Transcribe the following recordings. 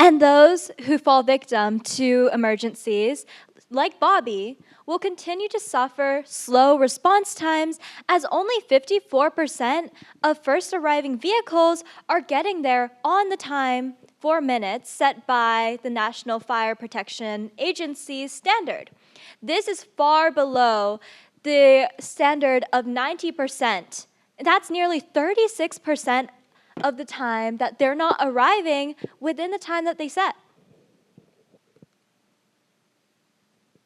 And those who fall victim to emergencies, like Bobby, will continue to suffer slow response times as only 54% of first arriving vehicles are getting there on the time, 4 minutes, set by the National Fire Protection Agency's standard. This is far below the standard of 90%. That's nearly 36% of the time that they're not arriving within the time that they set.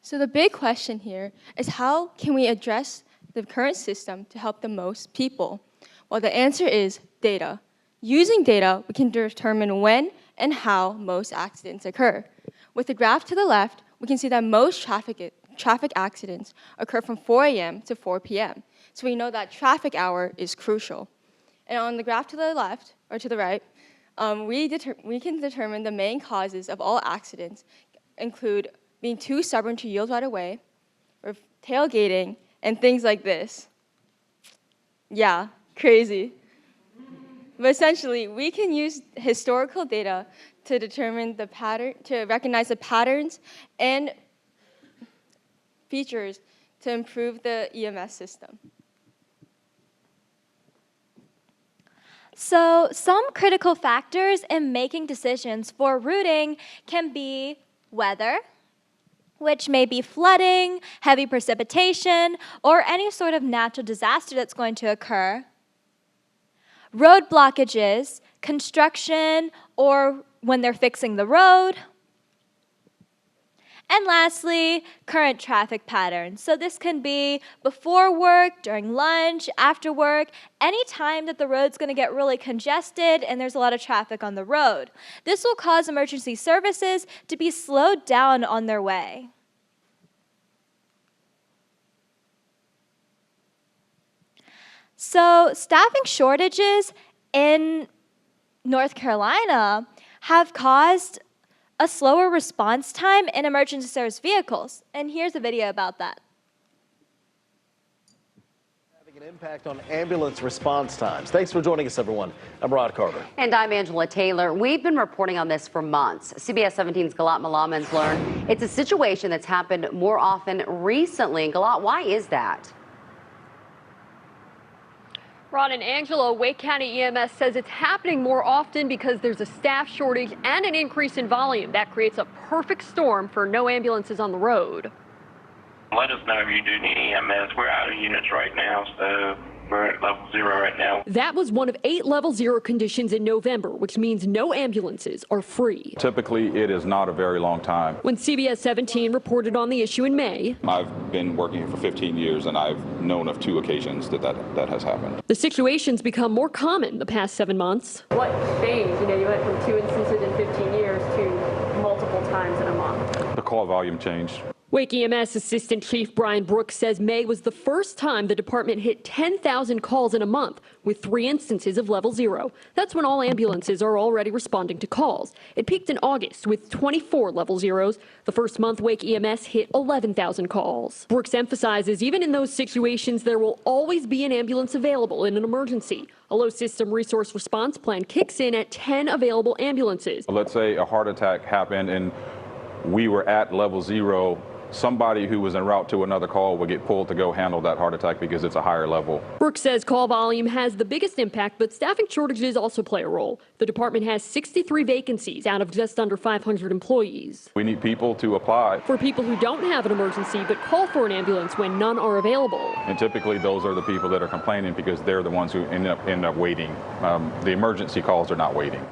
So the big question here is, how can we address the current system to help the most people? Well, the answer is data. Using data, we can determine when and how most accidents occur. With the graph to the left, we can see that most traffic accidents occur from 4 a.m. to 4 p.m. So we know that traffic hour is crucial. And on the graph to the left, or to the right, we can determine the main causes of all accidents include being too stubborn to yield right away, or tailgating, and things like this. Yeah, crazy. But essentially, we can use historical data to determine the pattern, to recognize the patterns and features to improve the EMS system. So some critical factors in making decisions for routing can be weather, which may be flooding, heavy precipitation, or any sort of natural disaster that's going to occur. Road blockages, construction, or when they're fixing the road. And lastly, current traffic patterns. So this can be before work, during lunch, after work, any time that the road's going to get really congested and there's a lot of traffic on the road. This will cause emergency services to be slowed down on their way. So staffing shortages in North Carolina have caused a slower response time in emergency service vehicles. And here's a video about that. Having an impact on ambulance response times. Thanks for joining us, everyone. I'm Rod Carter. And I'm Angela Taylor. We've been reporting on this for months. CBS 17's Galat Malaman's learned it's a situation that's happened more often recently. And Galat, why is that? Ron and Angela, Wake County EMS says it's happening more often because there's a staff shortage and an increase in volume. That creates a perfect storm for no ambulances on the road. Let us know if you do need EMS. We're out of units right now, so we're at level 0 right now. That was one of 8 level 0 conditions in November, which means no ambulances are free. Typically, it is not a very long time. When CBS 17 reported on the issue in May, I've been working here for 15 years, and I've known of 2 occasions that has happened. the situation's become more common the past 7 months. What changed? You know, you went from 2 instances in 15 years to multiple times in a month. The call volume changed. Wake EMS Assistant Chief Brian Brooks says May was the first time the department hit 10,000 calls in a month, with 3 instances of level 0. That's when all ambulances are already responding to calls. It peaked in August with 24 level 0s. The first month Wake EMS hit 11,000 calls. Brooks emphasizes even in those situations there will always be an ambulance available in an emergency. A low system resource response plan kicks in at 10 available ambulances. Let's say a heart attack happened and we were at level 0. Somebody who was en route to another call would get pulled to go handle that heart attack because it's a higher level. Brooks says call volume has the biggest impact, but staffing shortages also play a role. The department has 63 vacancies out of just under 500 employees. We need people to apply. For people who don't have an emergency but call for an ambulance when none are available. And typically those are the people that are complaining because they're the ones who end up waiting. The emergency calls are not waiting.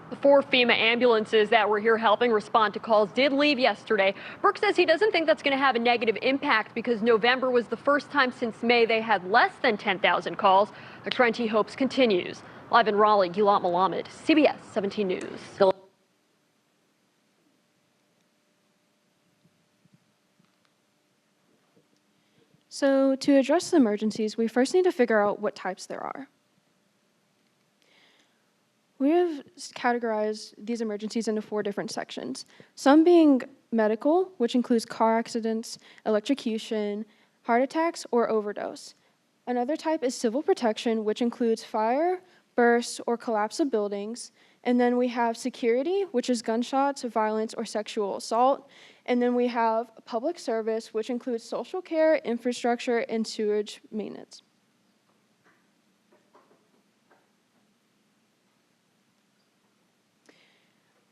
The 4 FEMA ambulances that were here helping respond to calls did leave yesterday. Brooks says he doesn't think that's going to have a negative impact because November was the first time since May they had less than 10,000 calls. A trend he hopes continues. Live in Raleigh, Galat Malamed, CBS 17 News. So to address the emergencies, we first need to figure out what types there are. We have categorized these emergencies into 4 different sections, some being medical, which includes car accidents, electrocution, heart attacks, or overdose. Another type is civil protection, which includes fire, bursts, or collapse of buildings. And then we have security, which is gunshots, violence, or sexual assault. And then we have public service, which includes social care, infrastructure, and sewage maintenance.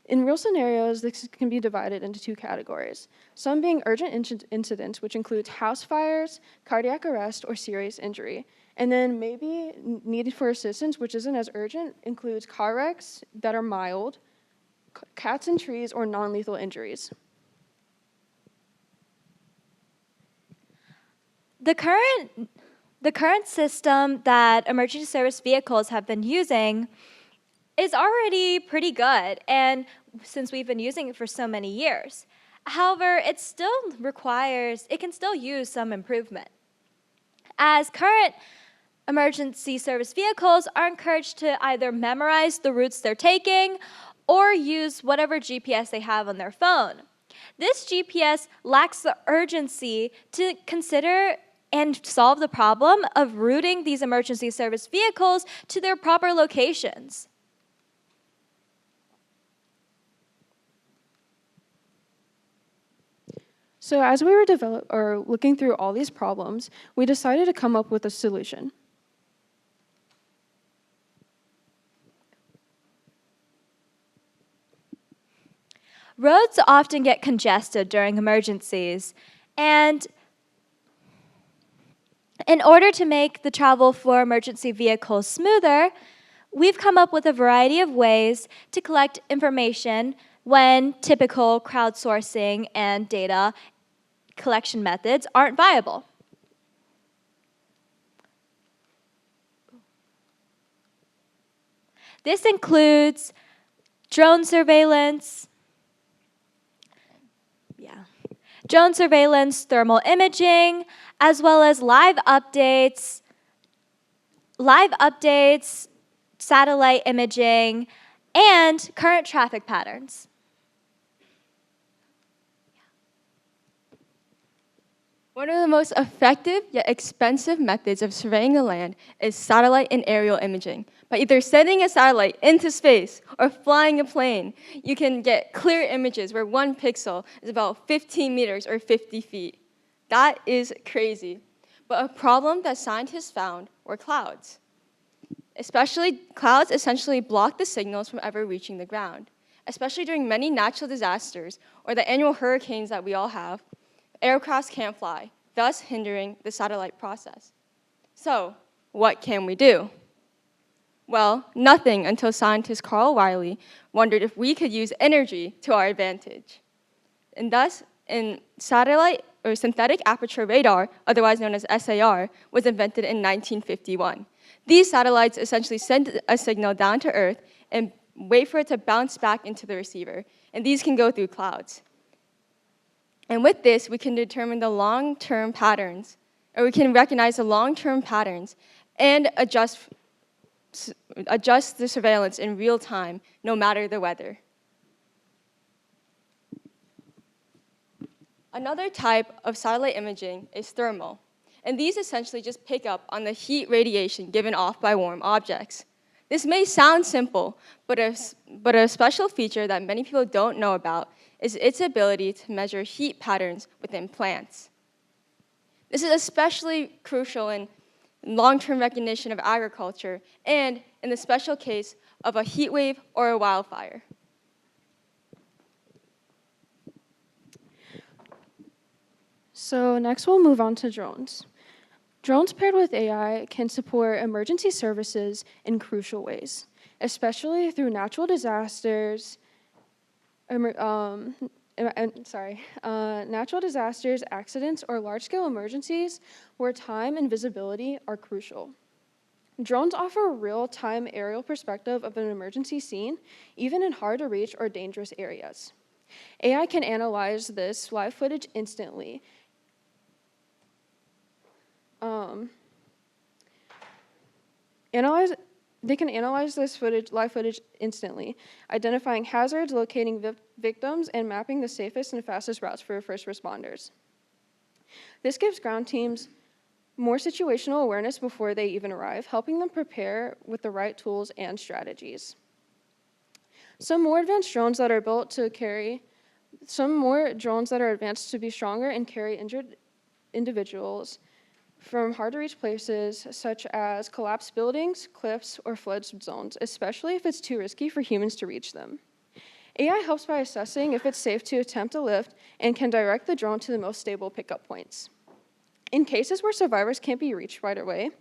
In real scenarios, this can be divided into two categories. Some being urgent incidents, which includes house fires, cardiac arrest, or serious injury. And then maybe needed for assistance, which isn't as urgent, includes car wrecks that are mild, cats in trees, or non-lethal injuries. The current system that emergency service vehicles have been using is already pretty good, and since we've been using it for so many years. However, it can still use some improvement, as current emergency service vehicles are encouraged to either memorize the routes they're taking or use whatever GPS they have on their phone. This GPS lacks the urgency to consider and solve the problem of routing these emergency service vehicles to their proper locations. So as we were looking through all these problems, we decided to come up with a solution. Roads often get congested during emergencies, and in order to make the travel for emergency vehicles smoother, we've come up with a variety of ways to collect information when typical crowdsourcing and data collection methods aren't viable. This includes drone surveillance, thermal imaging, as well as live updates, satellite imaging, and current traffic patterns. One of the most effective yet expensive methods of surveying the land is satellite and aerial imaging. By either sending a satellite into space or flying a plane, you can get clear images where 1 pixel is about 15 meters or 50 feet. That is crazy. But a problem that scientists found were clouds. Clouds essentially block the signals from ever reaching the ground. Especially during many natural disasters or the annual hurricanes that we all have, aircrafts can't fly, thus hindering the satellite process. So, what can we do? Well, nothing until scientist Carl Wiley wondered if we could use energy to our advantage. And thus, satellite or synthetic aperture radar, otherwise known as SAR, was invented in 1951. These satellites essentially send a signal down to Earth and wait for it to bounce back into the receiver. And these can go through clouds. And with this, we can determine the long-term patterns, or we can recognize the long-term patterns and adjust the surveillance in real time, no matter the weather. Another type of satellite imaging is thermal. And these essentially just pick up on the heat radiation given off by warm objects. This may sound simple, but a special feature that many people don't know about is its ability to measure heat patterns within plants. This is especially crucial in long-term recognition of agriculture and in the special case of a heat wave or a wildfire. So next we'll move on to drones. Drones paired with AI can support emergency services in crucial ways, especially through natural disasters, natural disasters, accidents, or large-scale emergencies where time and visibility are crucial. Drones offer a real-time aerial perspective of an emergency scene, even in hard-to-reach or dangerous areas. AI can analyze this live footage instantly. They can analyze this live footage instantly, identifying hazards, locating victims, and mapping the safest and fastest routes for first responders. This gives ground teams more situational awareness before they even arrive, helping them prepare with the right tools and strategies. Some more advanced drones that are advanced to be stronger and carry injured individuals from hard-to-reach places such as collapsed buildings, cliffs, or flood zones, especially if it's too risky for humans to reach them. AI helps by assessing if it's safe to attempt a lift and can direct the drone to the most stable pickup points. In cases where survivors can't be reached right away,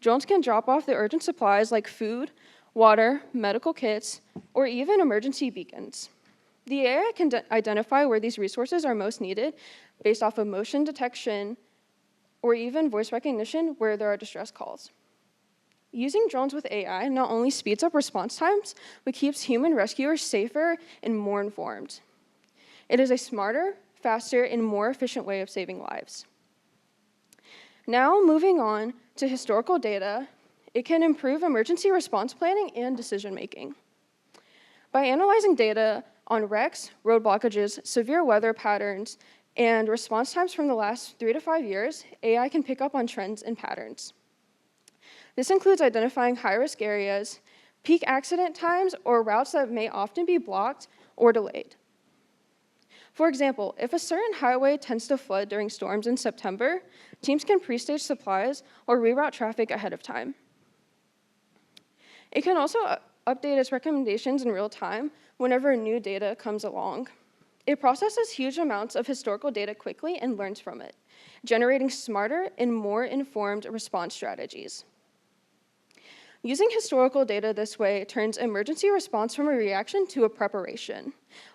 drones can drop off the urgent supplies like food, water, medical kits, or even emergency beacons. The AI can identify where these resources are most needed based off of motion detection or even voice recognition where there are distress calls. Using drones with AI not only speeds up response times, but keeps human rescuers safer and more informed. It is a smarter, faster, and more efficient way of saving lives. Now, moving on to historical data, it can improve emergency response planning and decision-making. By analyzing data on wrecks, road blockages, severe weather patterns, and response times from the last 3 to 5 years, AI can pick up on trends and patterns. This includes identifying high-risk areas, peak accident times, or routes that may often be blocked or delayed. For example, if a certain highway tends to flood during storms in September, teams can pre-stage supplies or reroute traffic ahead of time. It can also update its recommendations in real time whenever new data comes along. It processes huge amounts of historical data quickly and learns from it, generating smarter and more informed response strategies. Using historical data this way turns emergency response from a reaction to a preparation,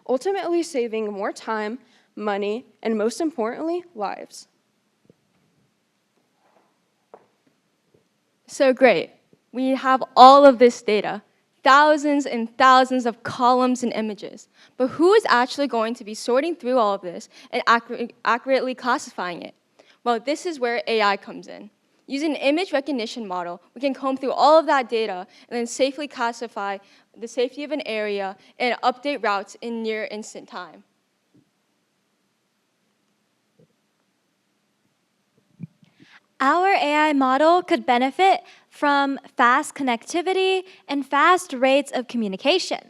ultimately saving more time, money, and most importantly, lives. So great. We have all of this data, thousands and thousands of columns and images. But who is actually going to be sorting through all of this and accurately classifying it? Well, this is where AI comes in. Using an image recognition model, we can comb through all of that data and then safely classify the safety of an area and update routes in near instant time. Our AI model could benefit from fast connectivity and fast rates of communication.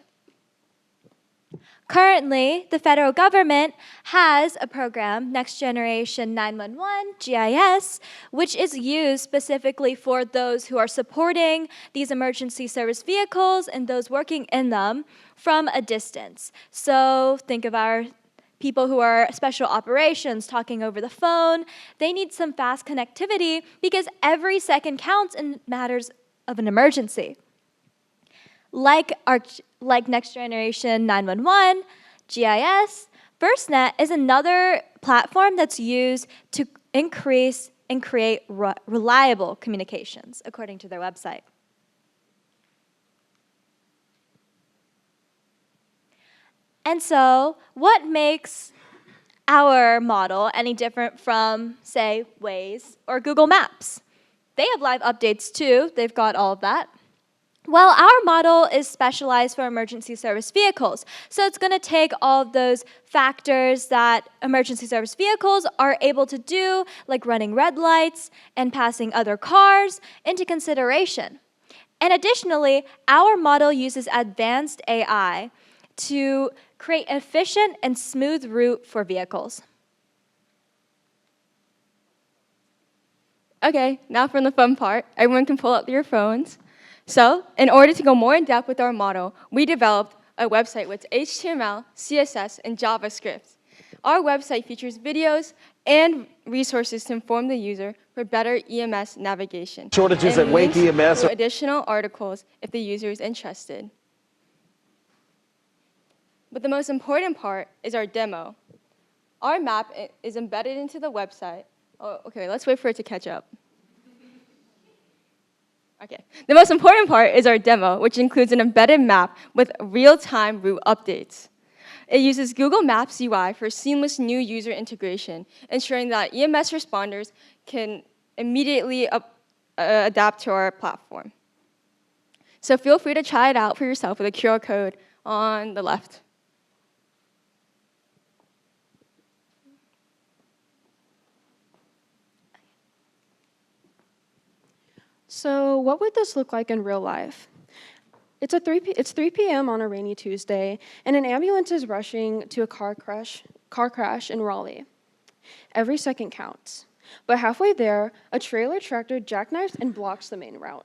Currently, the federal government has a program, Next Generation 911 GIS, which is used specifically for those who are supporting these emergency service vehicles and those working in them from a distance. So think of our people who are special operations talking over the phone. They need some fast connectivity because every second counts in matters of an emergency. Like Next Generation 911, GIS, FirstNet is another platform that's used to increase and create reliable communications, according to their website. And so, what makes our model any different from, say, Waze or Google Maps? They have live updates too. They've got all of that. Well, our model is specialized for emergency service vehicles. So it's going to take all of those factors that emergency service vehicles are able to do, like running red lights and passing other cars, into consideration. And additionally, our model uses advanced AI to create an efficient and smooth route for vehicles. Okay, now for the fun part. Everyone can pull out your phones. So, in order to go more in depth with our model, we developed a website with HTML, CSS, and JavaScript. Our website features videos and resources to inform the user for better EMS navigation. Shortages at Wake EMS. To additional articles if the user is interested. But the most important part is our demo. Our map is embedded into the website. Oh, okay, let's wait for it to catch up. Okay, the most important part is our demo, which includes an embedded map with real-time route updates. It uses Google Maps UI for seamless new user integration, ensuring that EMS responders can immediately adapt to our platform. So feel free to try it out for yourself with a QR code on the left. So what would this look like in real life? It's 3 p.m. on a rainy Tuesday, and an ambulance is rushing to a car crash in Raleigh. Every second counts. But halfway there, a trailer tractor jackknifes and blocks the main route.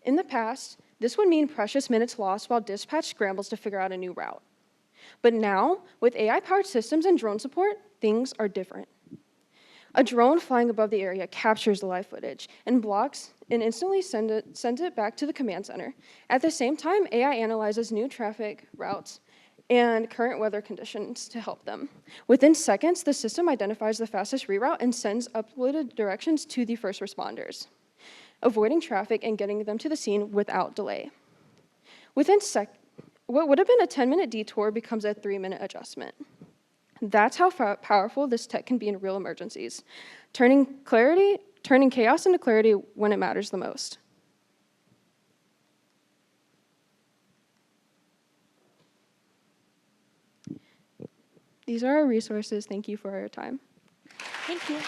In the past, this would mean precious minutes lost while dispatch scrambles to figure out a new route. But now, with AI-powered systems and drone support, things are different. A drone flying above the area captures the live footage and blocks and instantly sends it back to the command center. At the same time, AI analyzes new traffic routes and current weather conditions to help them. Within seconds, the system identifies the fastest reroute and sends uploaded directions to the first responders, avoiding traffic and getting them to the scene without delay. What would have been a 10-minute detour becomes a 3-minute adjustment. That's how powerful this tech can be in real emergencies, turning chaos into clarity when it matters the most. These are our resources. Thank you for your time. Thank you.